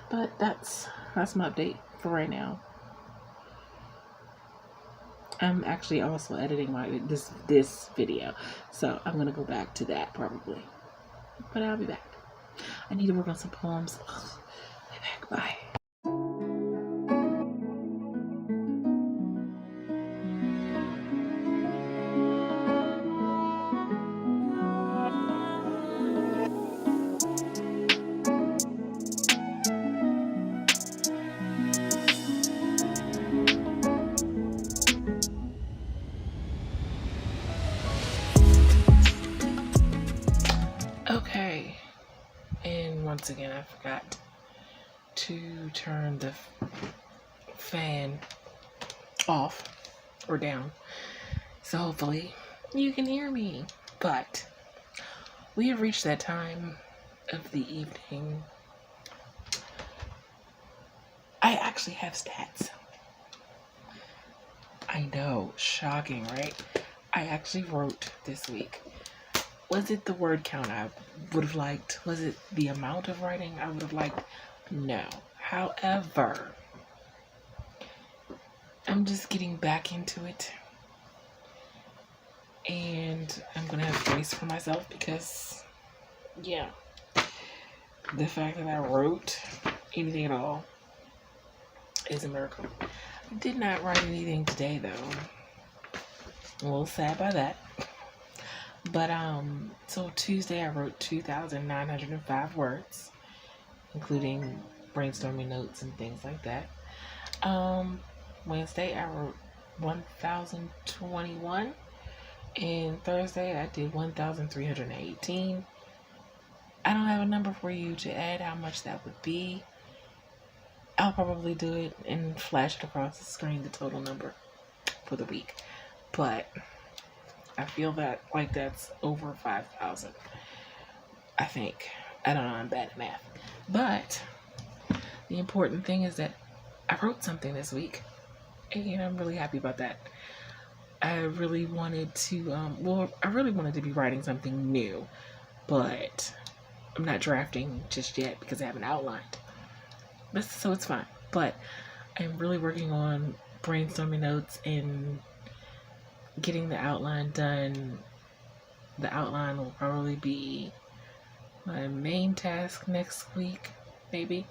But that's my update for right now. I'm actually also editing this video, so I'm gonna go back to that probably. But I'll be back. I need to work on some poems. I'll be back. Bye. Okay, and once again I forgot to turn the fan off or down, so hopefully you can hear me. But we have reached that time of the evening. I actually have stats. I know, shocking, right? I actually wrote this week. Was it the word count I would have liked? Was it the amount of writing I would have liked? No. However, I'm just getting back into it. And I'm going to have grace for myself because, yeah, the fact that I wrote anything at all is a miracle. I did not write anything today, though. A little sad by that. But, so Tuesday I wrote 2,905 words, including brainstorming notes and things like that. Wednesday I wrote 1,021, and Thursday I did 1,318. I don't have a number for you to add how much that would be. I'll probably do it and flash it across the screen, the total number for the week. But I feel that like that's over 5,000. I think. I don't know, I'm bad at math. But the important thing is that I wrote something this week, and I'm really happy about that. I really wanted to, I really wanted to be writing something new, but I'm not drafting just yet because I haven't outlined. But so it's fine. But I'm really working on brainstorming notes and getting the outline done. The outline will probably be my main task next week, maybe.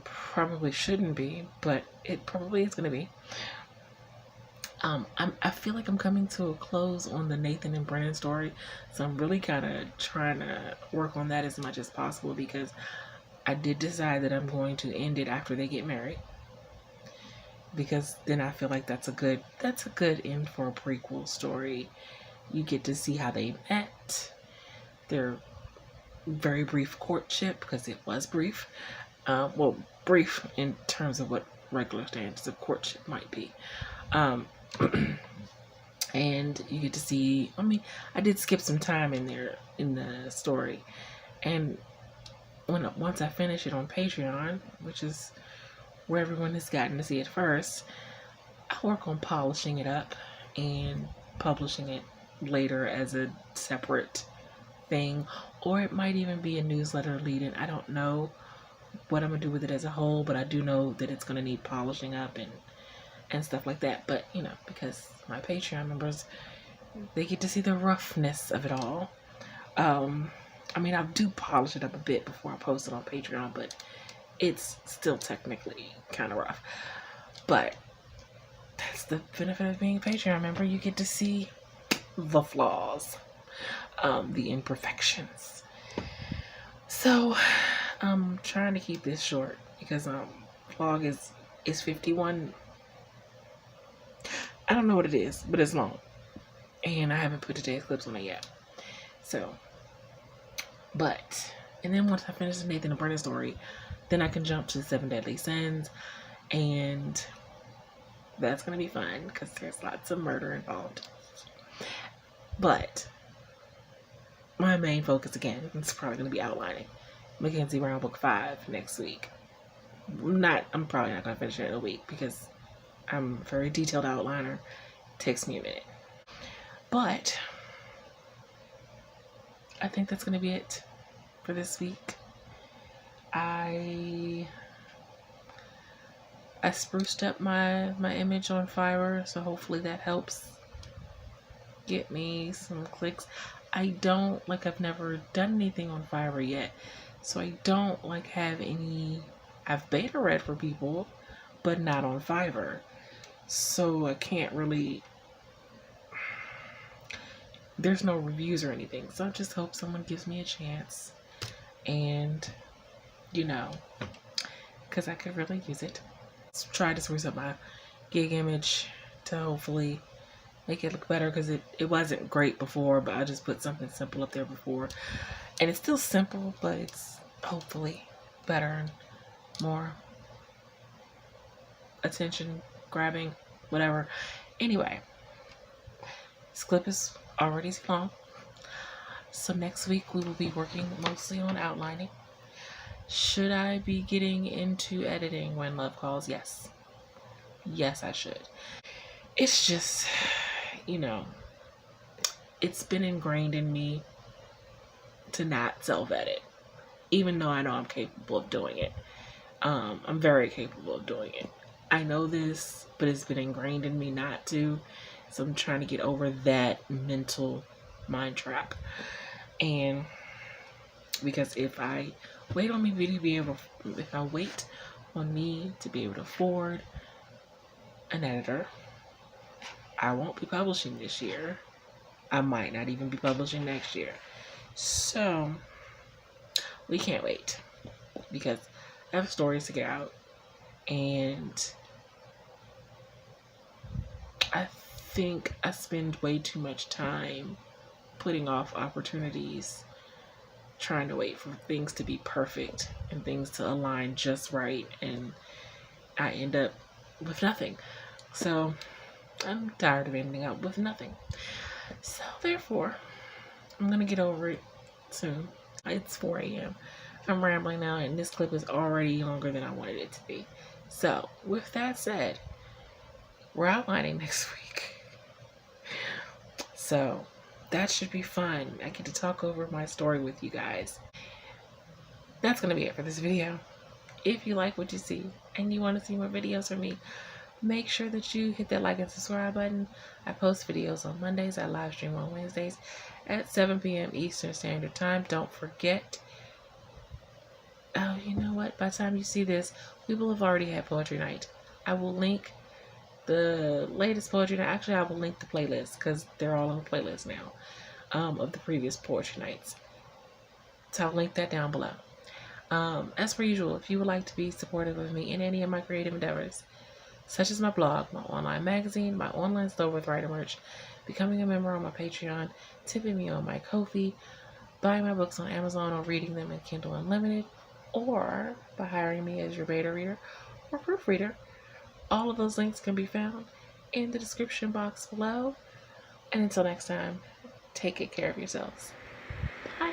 Probably shouldn't be, but it probably is going to be. I feel like I'm coming to a close on the Nathan and Brandon story, so I'm really kind of trying to work on that as much as possible, because I did decide that I'm going to end it after they get married, because then I feel like that's a good end for a prequel story. You get to see how they met, their very brief courtship, because it was brief. Well, brief in terms of what regular standards of courtship might be. And you get to see, I mean, I did skip some time in there in the story, and once I finish it on Patreon, which is where everyone has gotten to see it first, I'll work on polishing it up and publishing it later as a separate thing, or it might even be a newsletter lead-in. I don't know what I'm gonna do with it as a whole, but I do know that it's gonna need polishing up and stuff like that. But you know, because my Patreon members, they get to see the roughness of it all. I mean, I do polish it up a bit before I post it on Patreon, but it's still technically kind of rough. But that's the benefit of being a Patreon member. You get to see the flaws, the imperfections. So I'm trying to keep this short, because vlog is 51. I don't know what it is, but it's long, and I haven't put today's clips on it yet. So, and then once I finish the Nathan and Brandon story, then I can jump to the 7 Deadly Sins, and that's gonna be fun because there's lots of murder involved. But my main focus again is probably gonna be outlining Mackenzie Brown book 5 next week. I'm probably not gonna finish it in a week, because I'm a very detailed outliner. It takes me a minute. But I think that's going to be it for this week. I spruced up my image on Fiverr, so hopefully that helps get me some clicks. I've never done anything on Fiverr yet, so I don't have any. I've beta read for people, but not on Fiverr. So I can't really, there's no reviews or anything. So I just hope someone gives me a chance, and because I could really use it. Try to spruce up my gig image to hopefully make it look better, because it wasn't great before, but I just put something simple up there before, and it's still simple, but it's hopefully better and more attention grabbing, whatever. Anyway, this clip is already long, so next week we will be working mostly on outlining. Should I be getting into editing when love calls? Yes, I should. It's just, it's been ingrained in me to not self-edit, even though I know I'm capable of doing it. I'm very capable of doing it. I know this, but it's been ingrained in me not to. So I'm trying to get over that mental mind trap. And because if I wait on me to be able to afford an editor, I won't be publishing this year. I might not even be publishing next year. So we can't wait, because I have stories to get out, and I think I spend way too much time putting off opportunities, trying to wait for things to be perfect and things to align just right, and I end up with nothing. So I'm tired of ending up with nothing. So therefore, I'm gonna get over it soon. It's 4 a.m. I'm rambling now, and this clip is already longer than I wanted it to be. So with that said, we're outlining next week. So that should be fun. I get to talk over my story with you guys. That's going to be it for this video. If you like what you see and you want to see more videos from me, make sure that you hit that like and subscribe button. I post videos on Mondays. I live stream on Wednesdays at 7 p.m. Eastern Standard Time. Don't forget Oh, you know what? By the time you see this, we will have already had poetry night. I will link the latest poetry night. Actually, I will link the playlist because they're all on the playlist now of the previous poetry nights. So I'll link that down below. As per usual, if you would like to be supportive of me in any of my creative endeavors, such as my blog, my online magazine, my online store with writer merch, becoming a member on my Patreon, tipping me on my Ko-fi, buying my books on Amazon or reading them in Kindle Unlimited, or by hiring me as your beta reader or proofreader, all of those links can be found in the description box below. And until next time, take good care of yourselves. Bye.